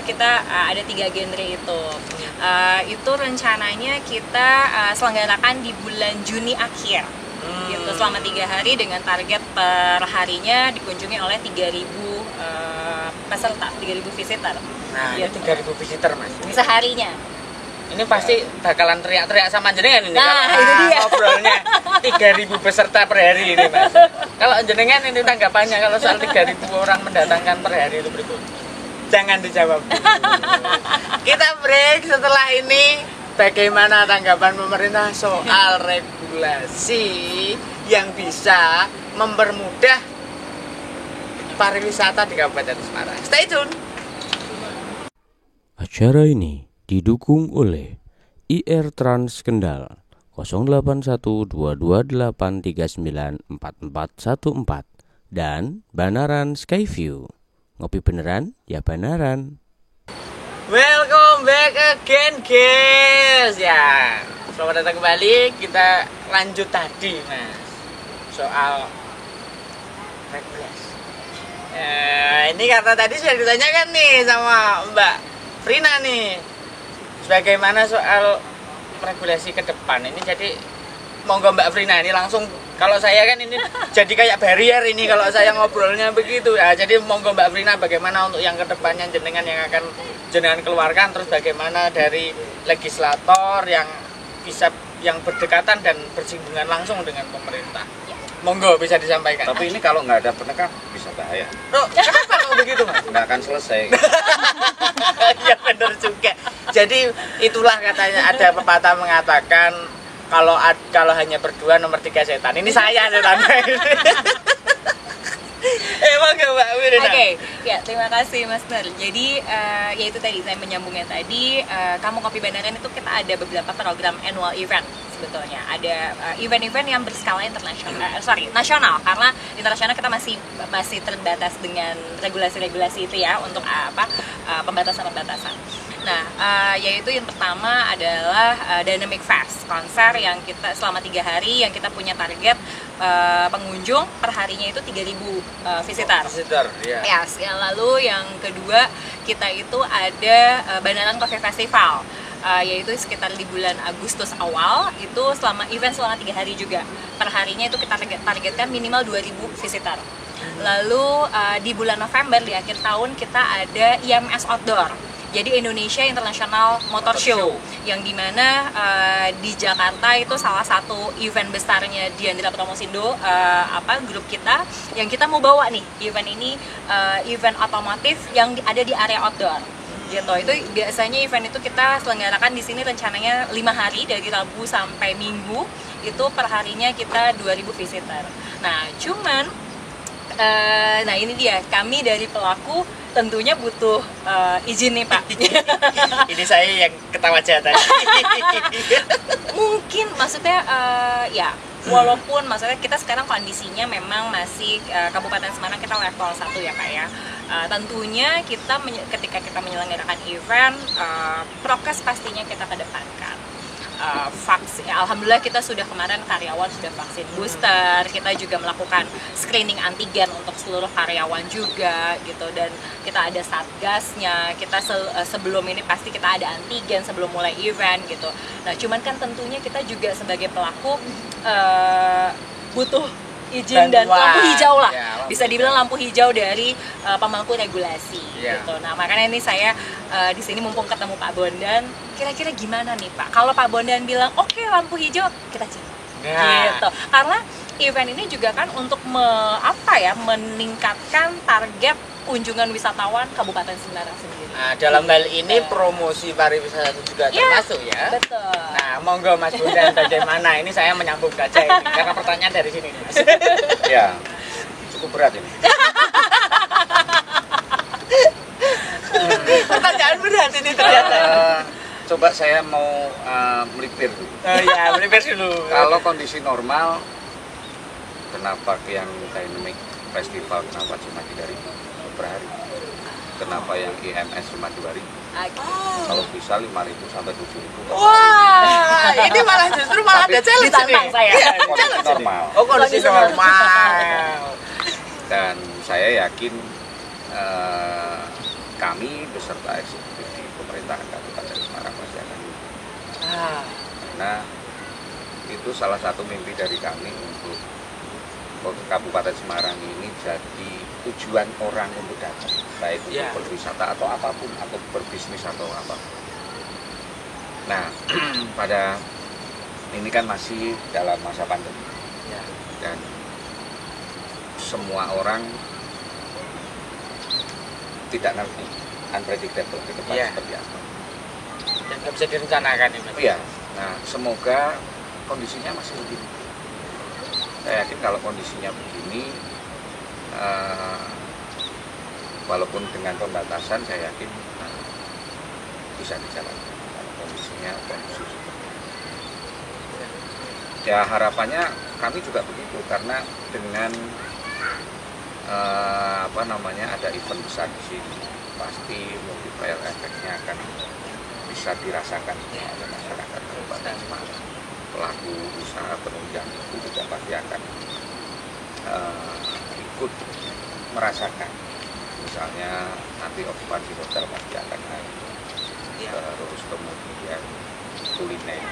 Speaker 4: kita ada 3 genre itu. Itu rencananya kita selenggarakan di bulan Juni akhir. Gitu, selama 3 hari dengan target per harinya dikunjungi oleh 3.000 peserta, 3.000 visitor.
Speaker 2: Nah,
Speaker 4: gitu.
Speaker 2: ini 3.000 visitor Mas.
Speaker 4: Seharinya.
Speaker 2: Ini pasti bakalan teriak-teriak sama jenengan ini.
Speaker 4: Nah,
Speaker 2: kalau
Speaker 4: itu dia.
Speaker 2: Ngobrolnya 3.000 peserta per hari ini Mas. Kalau jenengan ini tanggapannya kalau soal 3.000 orang mendatangkan per hari itu berikut. Jangan dijawab. Kita break setelah ini. Bagaimana tanggapan pemerintah soal regulasi yang bisa mempermudah pariwisata di Kabupaten Semarang? Stay tune.
Speaker 1: Acara ini didukung oleh IR Trans Kendal 081228394414 dan Banaran Skyview. Ngopi beneran ya Banaran.
Speaker 2: Welcome back again guys. Ya, selamat datang kembali. Kita lanjut tadi Mas soal regulasi. Ini karena tadi sudah ditanyakan nih sama Mbak Frina nih, bagaimana soal regulasi ke depan ini. Jadi monggo Mbak Frina ini langsung, kalau saya kan ini jadi kayak barrier ini kalau saya ngobrolnya begitu ya. Jadi monggo Mbak Frina, bagaimana untuk yang kedepannya jenengan yang akan jenengan keluarkan, terus bagaimana dari legislator yang bisa yang berdekatan dan bersinggungan langsung dengan pemerintah. Monggo bisa disampaikan.
Speaker 3: Tapi ini kalau nggak ada penegak bisa bahaya.
Speaker 2: Loh, kenapa kalau begitu Mas?
Speaker 3: Nggak akan selesai.
Speaker 2: Ya benar juga. Jadi itulah katanya, ada pepatah mengatakan kalau hanya berdua nomor 3 setan. Ini saya setan. Emang gak Mbak Wirina?
Speaker 4: Oke, ya terima kasih Mas Nur. Jadi ya itu tadi saya menyambungnya tadi, Kamu Kopi Banaran itu kita ada beberapa program annual event sebetulnya. Ada event-event yang berskala nasional, karena internasional kita masih terbatas dengan regulasi-regulasi itu ya untuk pembatasan-pembatasan. Nah, yaitu yang pertama adalah Dynamic Fest, konser yang kita selama 3 hari yang kita punya target pengunjung per harinya itu 3.000 visitor.
Speaker 2: Ya.
Speaker 4: Yes, yang lalu yang kedua kita itu ada Banaran Coffee Festival, yaitu sekitar di bulan Agustus awal, itu event selama 3 hari juga. Per harinya itu kita targetkan minimal 2.000 visitor. Lalu di bulan November di akhir tahun kita ada IMS Outdoor. Jadi Indonesia International Motor Show, yang dimana di Jakarta itu salah satu event besarnya Diandra Promosindo, grup kita, yang kita mau bawa nih event ini, event otomotif yang ada di area outdoor gitu. Itu biasanya event itu kita selenggarakan di sini rencananya 5 hari dari Rabu sampai Minggu, itu perharinya kita 2.000 visitor. Nah cuman nah ini dia, kami dari pelaku tentunya butuh izin nih Pak.
Speaker 2: Ini saya yang ketawa tadi.
Speaker 4: Mungkin maksudnya ya walaupun maksudnya kita sekarang kondisinya memang masih Kabupaten Semarang kita level 1 ya Pak ya. Tentunya kita ketika kita menyelenggarakan event, prokes pastinya kita kedepankan. Vaksin, alhamdulillah kita sudah kemarin karyawan sudah vaksin booster, kita juga melakukan screening antigen untuk seluruh karyawan juga gitu, dan kita ada satgasnya, kita sebelum ini pasti kita ada antigen sebelum mulai event gitu. Nah cuman kan tentunya kita juga sebagai pelaku butuh izin dan lampu hijau lah, ya, bisa dibilang lampu hijau dari pemangku regulasi gitu. Nah makanya ini saya di sini mumpung ketemu Pak Bondan, kira-kira gimana nih Pak? Kalau Pak Bondan bilang oke, lampu hijau, kita cek gitu. Karena event ini juga kan untuk meningkatkan target kunjungan wisatawan Kabupaten Semarang sendiri.
Speaker 2: Nah, dalam hal ini promosi pariwisata juga termasuk ya.
Speaker 4: Betul.
Speaker 2: Nah, monggo Mas Bondan, bagaimana? Ini saya menyambung gajah ini karena pertanyaan dari sini Mas.
Speaker 3: Ya, cukup berat ini.
Speaker 2: Pertanyaan berat ini ternyata.
Speaker 3: Coba saya mau melipir dulu.
Speaker 2: Melipir dulu.
Speaker 3: Kalau kondisi normal, kenapa yang dynamic festival kenapa cuma 3.000 per hari? Kenapa yang IMS cuma 2.000? Kalau bisa 5.000 sampai 7.000.
Speaker 2: Wah, ini malah justru ada challenge
Speaker 4: Ditantang
Speaker 2: nih.
Speaker 4: saya.
Speaker 2: Iya,
Speaker 3: Kondisi
Speaker 2: challenge ini.
Speaker 3: normal.
Speaker 2: Oh, kondisi normal.
Speaker 3: Dan saya yakin kami beserta eksekutif di pemerintahan Kabupaten Semarang pasti akan dukung. Karena itu salah satu mimpi dari kami untuk Kabupaten Semarang ini jadi tujuan orang untuk datang, baik untuk berwisata atau apapun, atau berbisnis atau apapun. Nah, pada ini kan masih dalam masa pandemi, dan semua orang tidak ngerti, unpredictable ke depan seperti apa.
Speaker 2: Dan nggak bisa direncanakan ini.
Speaker 3: Iya. Nah, semoga kondisinya masih begini. Saya yakin kalau kondisinya begini, walaupun dengan pembatasan, saya yakin bisa dijalankan kalau kondisinya kondusif. Ya harapannya kami juga begitu, karena dengan ada event besar di sini, pasti multiplier efeknya akan bisa dirasakan oleh masyarakat Kabupaten Semarang. Pelaku usaha penunjang itu juga pasti akan ikut merasakan. Misalnya nanti okupansi hotel pasti akan naik, terus kemudian kuliner,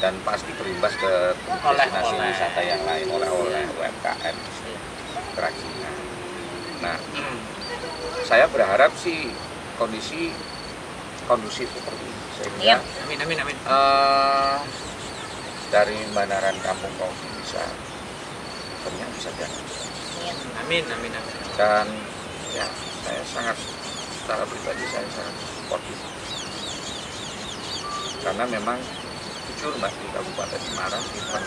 Speaker 3: dan pasti berimbas ke destinasi wisata yang lain, oleh UMKM, kerajinan. Nah, saya berharap sih kondisi kondusif seperti ini, sehingga
Speaker 2: Amin.
Speaker 3: dari Banaran Kampung Kopi bisa jalan.
Speaker 2: Amin.
Speaker 3: Dan ya, saya sangat, secara pribadi saya sangat supportif, karena memang jujur Mbak, di Kabupaten Semarang event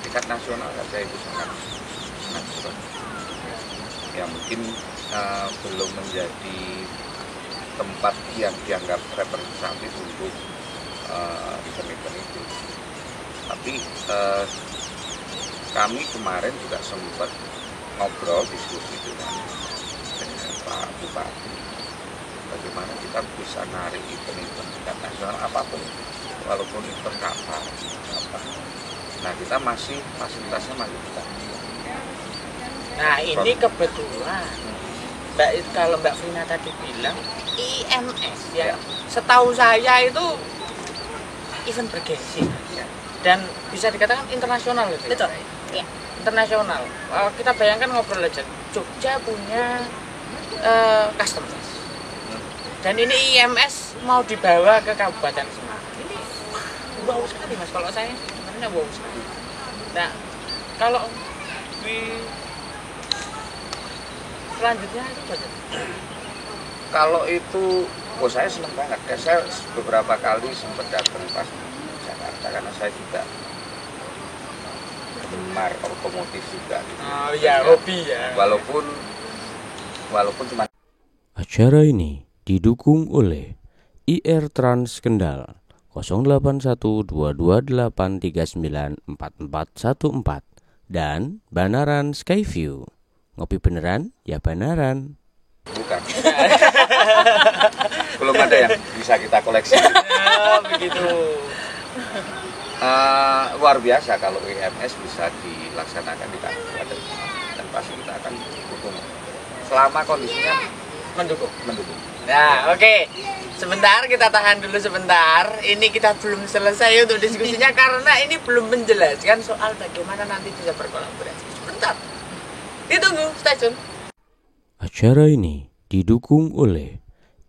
Speaker 3: tingkat nasional saja itu sangat kurang. Ya mungkin belum menjadi tempat yang dianggap representatif untuk event-event itu. Tapi kami kemarin juga sempat ngobrol, diskusi dengan Pak Bupati, bagaimana kita bisa narik event-event tingkat nasional apapun, walaupun event kapal. Nah, kita masih fasilitasnya masih kita.
Speaker 2: Nah, ini kebetulan kalau Mbak Vina tadi bilang IMS ya. Setahu saya itu event bergengsi dan bisa dikatakan internasional itu.
Speaker 4: Betul. Iya.
Speaker 2: Internasional. Kita bayangkan ngobrol aja. Jogja punya customer. Dan ini IMS mau dibawa ke Kabupaten Semarang. Ini wow sekali Mas, kalau saya sebenarnya wow sekali. Nah, kalau selanjutnya itu bagaimana?
Speaker 3: Kalau itu, saya senang banget. Saya beberapa kali sempat datang pas di Jakarta, karena saya juga gemar otomotif juga. Gitu.
Speaker 2: Oh ya, hobi ya.
Speaker 3: Walaupun cuma.
Speaker 1: Acara ini didukung oleh IR Trans Kendal 081228394414 dan Banaran Skyview. Ngopi beneran, ya Banaran.
Speaker 3: Bukan. Belum ada yang bisa kita koleksi.
Speaker 2: Begitu.
Speaker 3: Luar biasa kalau IMS bisa dilaksanakan di Kabupaten, dan pasti kita akan dukung selama kondisinya
Speaker 2: Mendukung.
Speaker 3: Nah,
Speaker 2: oke. Sebentar, kita tahan dulu sebentar. Ini kita belum selesai untuk diskusinya karena ini belum menjelaskan soal bagaimana nanti bisa berkolaborasi. Sebentar. Ditunggu, stay tune.
Speaker 1: Acara ini didukung oleh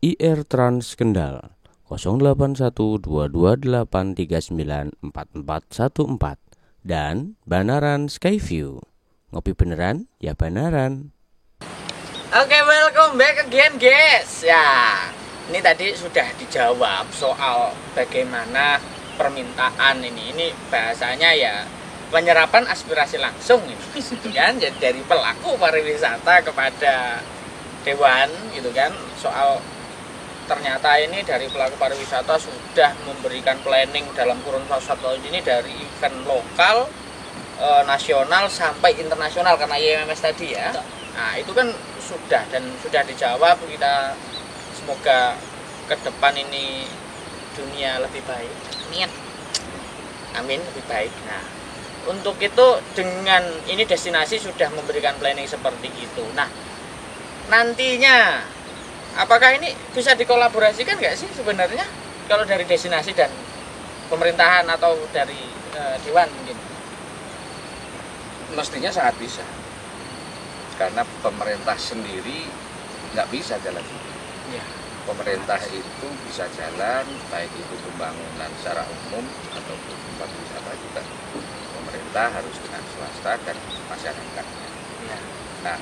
Speaker 1: IR Trans Kendal 081228394414 dan Banaran Skyview. Ngopi beneran, ya Banaran.
Speaker 2: Oke, welcome back again guys. Ya, ini tadi sudah dijawab soal bagaimana permintaan ini. Ini bahasanya ya penyerapan aspirasi langsung ini, gitu kan? Jadi dari pelaku pariwisata kepada dewan, gitu kan? Soal ternyata ini dari pelaku pariwisata sudah memberikan planning dalam kurun 1 tahun ini dari event lokal nasional sampai internasional karena IMMS tadi ya. Nah itu kan sudah dijawab. Kita semoga ke depan ini dunia lebih baik.
Speaker 4: Amin.
Speaker 2: Amin, lebih baik. Nah untuk itu dengan ini destinasi sudah memberikan planning seperti itu. Nah nantinya apakah ini bisa dikolaborasikan nggak sih sebenarnya kalau dari destinasi dan pemerintahan atau dari Dewan mungkin?
Speaker 3: Mestinya sangat bisa, karena pemerintah sendiri nggak bisa jalan sendiri.
Speaker 2: Ya.
Speaker 3: Pemerintah itu bisa jalan, baik itu pembangunan secara umum ataupun tempat wisata juga. Pemerintah harus dengan swasta dan masyarakat.
Speaker 2: Ya.
Speaker 3: Nah,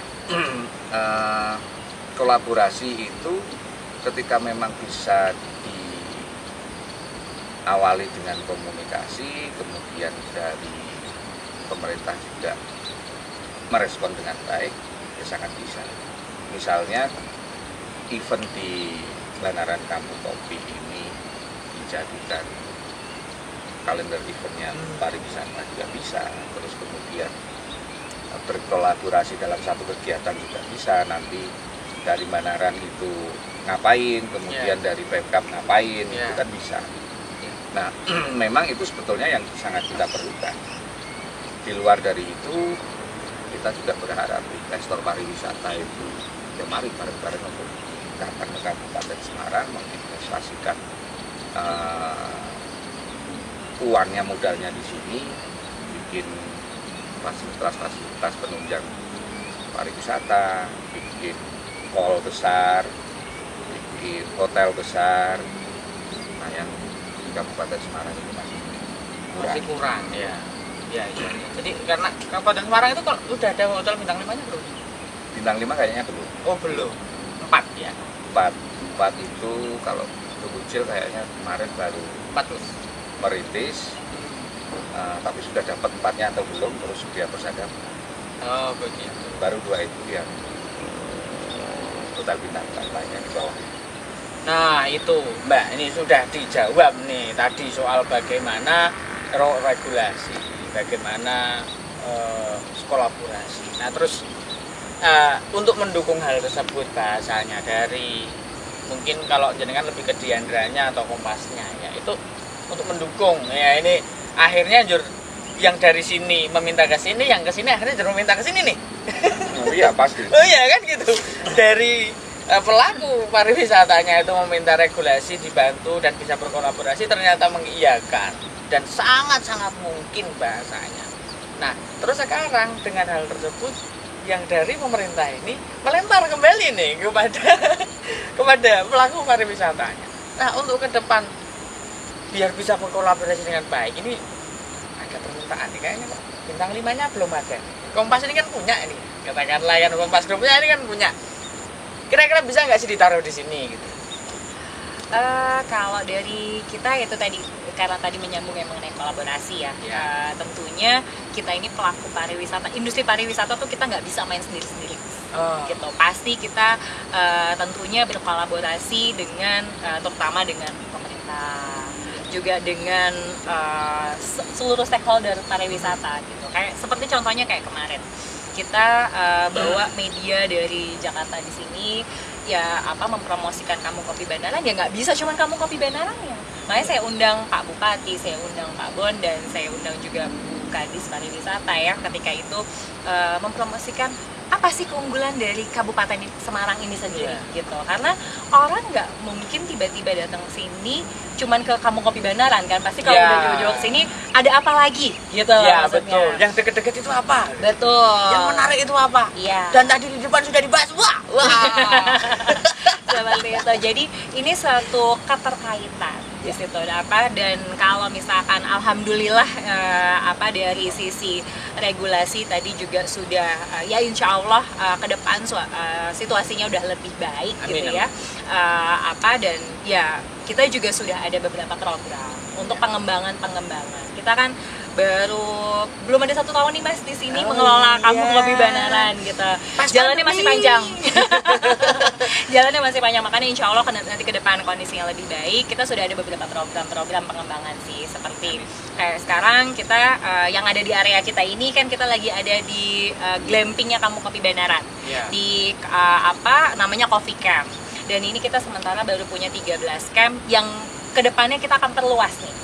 Speaker 3: kolaborasi itu ketika memang bisa diawali dengan komunikasi, kemudian dari pemerintah juga merespon dengan baik, ya sangat bisa. Misalnya event di Banaran Kampung Kopi ini dijadikan kalender eventnya pariwisata juga bisa. Terus kemudian berkolaborasi dalam satu kegiatan juga bisa. Nanti dari Banaran itu ngapain, kemudian dari Pemkab ngapain, itu kan bisa. Nah, memang itu sebetulnya yang sangat kita perlukan. Di luar dari itu, kita juga berharap investor pariwisata itu ya mari bareng-bareng untuk datang ke Kabupaten Semarang menginvestasikan uangnya, modalnya di sini, bikin fasilitas penunjang pariwisata, bikin mall besar, bikin hotel besar. Nah, yang di Kabupaten Semarang ini masih
Speaker 2: kurang ya. Ya. Jadi karena Kabupaten Semarang itu kalau udah ada hotel bintang 5-nya belum?
Speaker 3: Bintang 5 kayaknya belum.
Speaker 2: Oh belum. 4 ya.
Speaker 3: 4 itu kalau untuk kecil kayaknya kemarin baru
Speaker 2: 4
Speaker 3: merintis, tapi sudah dapat 4-nya atau belum, terus dia bersadap.
Speaker 2: Oh begitu.
Speaker 3: Baru 2 itu yang hotel bintang lainnya di bawah.
Speaker 2: Nah itu Mbak, ini sudah dijawab nih tadi soal bagaimana regulasi, bagaimana kolaborasi. Nah terus untuk mendukung hal tersebut bahasanya dari mungkin kalau jenengan lebih ke Diandranya atau Kompasnya ya itu untuk mendukung ya ini akhirnya yang dari sini meminta ke sini, yang ke sini akhirnya meminta ke sini nih.
Speaker 3: Oh iya pasti.
Speaker 2: Oh iya kan gitu. Dari pelaku pariwisatanya itu meminta regulasi dibantu dan bisa berkolaborasi ternyata mengiyakan dan sangat-sangat mungkin bahasanya. Nah, terus sekarang dengan hal tersebut yang dari pemerintah ini melempar kembali nih kepada pelaku pariwisatanya. Nah, untuk ke depan biar bisa berkolaborasi dengan baik ini ada permintaan nih kayaknya kok bintang 5-nya belum ada. Kompas ini kan punya ini, katakanlah yang Kompas Grupnya ini kan punya. Kira-kira bisa nggak sih ditaruh di sini gitu?
Speaker 4: Kalau dari kita itu tadi karena tadi menyambung yang mengenai kolaborasi ya, tentunya kita ini pelaku pariwisata, industri pariwisata tuh kita nggak bisa main sendiri-sendiri, gitu. Pasti kita tentunya berkolaborasi dengan terutama dengan pemerintah, juga dengan seluruh stakeholder pariwisata gitu. Kayak seperti contohnya kayak kemarin kita bawa media dari Jakarta di sini ya mempromosikan Kampung Kopi Banaran ya nggak bisa cuma Kampung Kopi Banaran ya. Makanya saya undang Pak Bupati, saya undang Pak Bon dan saya undang juga Bu Kadis Pariwisata ya ketika itu mempromosikan apa sih keunggulan dari Kabupaten Semarang ini sendiri gitu. Karena orang nggak mungkin tiba-tiba datang ke sini cuman ke Kampung Kopi Banaran kan, pasti kalau udah jauh-jauh ke sini ada apa lagi gitu.
Speaker 2: Ya betul. Yang deket-deket itu apa?
Speaker 4: Betul.
Speaker 2: Yang menarik itu apa?
Speaker 4: Iya.
Speaker 2: Dan tadi di depan sudah dibahas. Wah.
Speaker 4: Seperti itu. Jadi ini suatu keterkaitan di situ dan kalau misalkan alhamdulillah dari sisi regulasi tadi juga sudah ya insya Allah ke depan situasinya udah lebih baik. Amin, gitu ya. Dan ya kita juga sudah ada beberapa program untuk pengembangan. Kita kan belum ada 1 tahun nih Mas di sini mengelola Kampung Kopi Banaran gitu. Jalannya masih panjang. jalannya masih panjang, makanya insya Allah nanti ke depan kondisinya lebih baik. Kita sudah ada beberapa program pengembangan sih, seperti kayak sekarang kita yang ada di area kita ini kan kita lagi ada di glampingnya Kampung Kopi Banaran, di namanya Coffee Camp. Dan ini kita sementara baru punya 13 camp yang kedepannya kita akan perluas nih.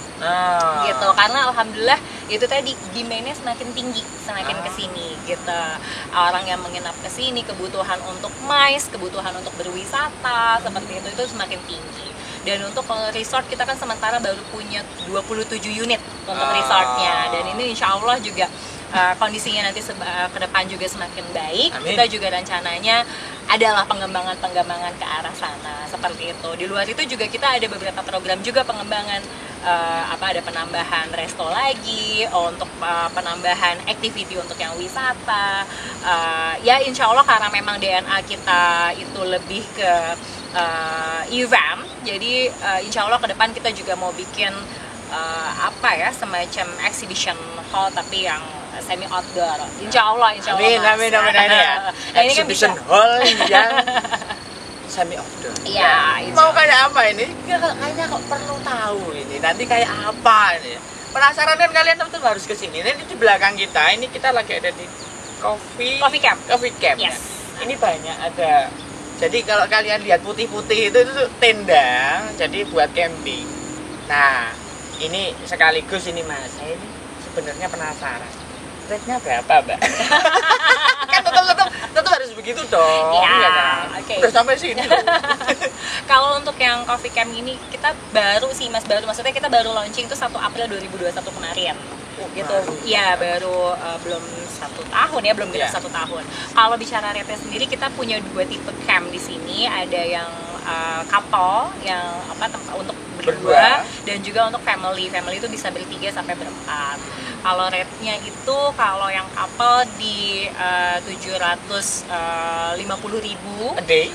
Speaker 4: Gitu, karena alhamdulillah itu tadi demand-nya semakin tinggi semakin kesini gitu. Orang yang menginap kesini, kebutuhan untuk MICE, kebutuhan untuk berwisata seperti itu semakin tinggi. Dan untuk resort kita kan sementara baru punya 27 unit untuk resortnya, dan ini insya Allah juga kondisinya nanti ke depan juga semakin baik. Amin. Kita juga rencananya adalah pengembangan ke arah sana seperti itu. Di luar itu juga kita ada beberapa program juga pengembangan, ada penambahan resto lagi, untuk penambahan activity untuk yang wisata. Ya insya Allah karena memang DNA kita itu lebih ke event, jadi insya Allah ke depan kita juga mau bikin semacam exhibition hall tapi yang semi outdoor. Insya Allah.
Speaker 2: Amin ya.
Speaker 4: Ini kan
Speaker 2: exhibition hall yang semi outdoor.
Speaker 4: Iya.
Speaker 2: Mau kayak apa ini? Kayaknya kok perlu tahu ini. Nanti kayak apa ini? Penasaran kan kalian tentu harus kesini. Ini di belakang kita. Ini kita lagi ada di Coffee Camp.
Speaker 4: Yes.
Speaker 2: Ini banyak ada. Jadi kalau kalian lihat putih-putih itu tenda. Jadi buat camping. Nah, ini sekaligus ini Mas. Saya ini sebenarnya penasaran. Rate-nya berapa, Mbak? Kan tetap harus begitu dong.
Speaker 4: Iya
Speaker 2: kan?
Speaker 4: Oke.
Speaker 2: Udah sampai sini loh.
Speaker 4: Kalau untuk yang Coffee Camp ini kita baru sih Mas, maksudnya kita baru launching itu 1 April 2021 kemarin. Gitu. Iya, baru belum 1 tahun ya, belum genap 1 tahun. Kalau bicara rate sendiri kita punya 2 tipe camp di sini, ada yang couple yang tempat untuk berdua dan juga untuk family itu bisa ber-3 sampai ber-4. Kalau rate-nya itu kalau yang couple di 750.000
Speaker 2: a day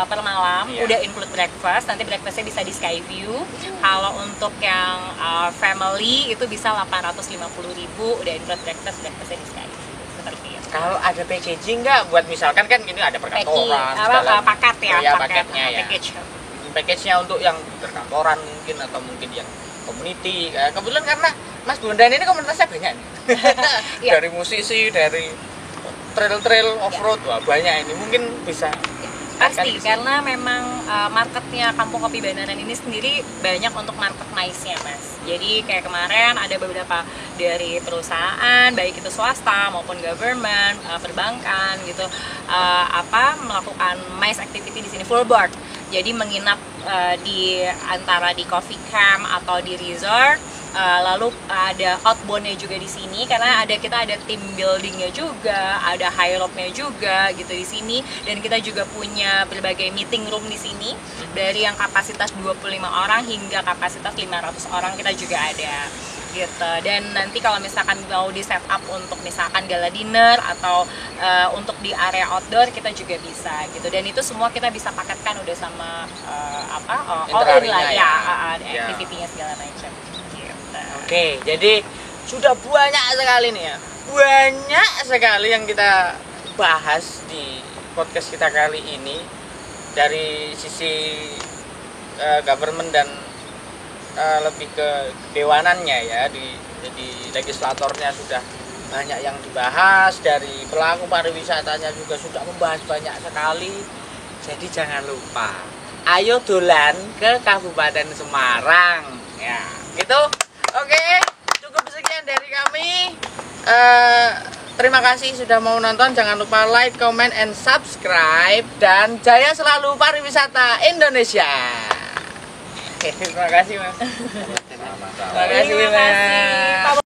Speaker 4: per malam, udah include breakfast. Nanti breakfastnya bisa di Skyview. Kalau untuk yang family itu bisa 850.000, udah include breakfastnya di Skyview. Seperti itu.
Speaker 2: Kalau ada packaging nggak buat misalkan kan ini ada perkantoran,
Speaker 4: paket ya,
Speaker 2: paketnya ya. Package-nya untuk yang perkantoran mungkin atau mungkin yang community. Kebetulan karena Mas Bondan ini komunitasnya banyak nih. Dari musisi, dari trail off-road, wah banyak ini. Mungkin bisa
Speaker 4: pasti karena memang marketnya Kampung Kopi Banaran ini sendiri banyak untuk market MICE-nya Mas. Jadi kayak kemarin ada beberapa dari perusahaan, baik itu swasta maupun government, perbankan gitu, melakukan MICE activity di sini full board. Jadi menginap di antara di Coffee Camp atau di resort. Lalu ada outbound-nya juga di sini karena kita ada team building-nya juga, ada high rope-nya juga gitu di sini, dan kita juga punya berbagai meeting room di sini dari yang kapasitas 25 orang hingga kapasitas 500 orang kita juga ada gitu. Dan nanti kalau misalkan mau di set up untuk misalkan gala dinner atau untuk di area outdoor kita juga bisa gitu, dan itu semua kita bisa paketkan udah sama all in lah ya, activity-nya segala macam.
Speaker 2: Oke, jadi sudah banyak sekali nih ya. Banyak sekali yang kita bahas di podcast kita kali ini. Dari sisi government dan lebih ke dewanannya ya. Jadi legislatornya sudah banyak yang dibahas. Dari pelaku pariwisatanya juga sudah membahas banyak sekali. Jadi jangan lupa, ayo dolan ke Kabupaten Semarang. Ya, gitu. Oke, cukup sekian dari kami. Terima kasih sudah mau nonton. Jangan lupa like, comment, and subscribe. Dan jaya selalu pariwisata Indonesia. Terima kasih Mas.
Speaker 3: Sama-sama.
Speaker 2: Terima kasih Mas.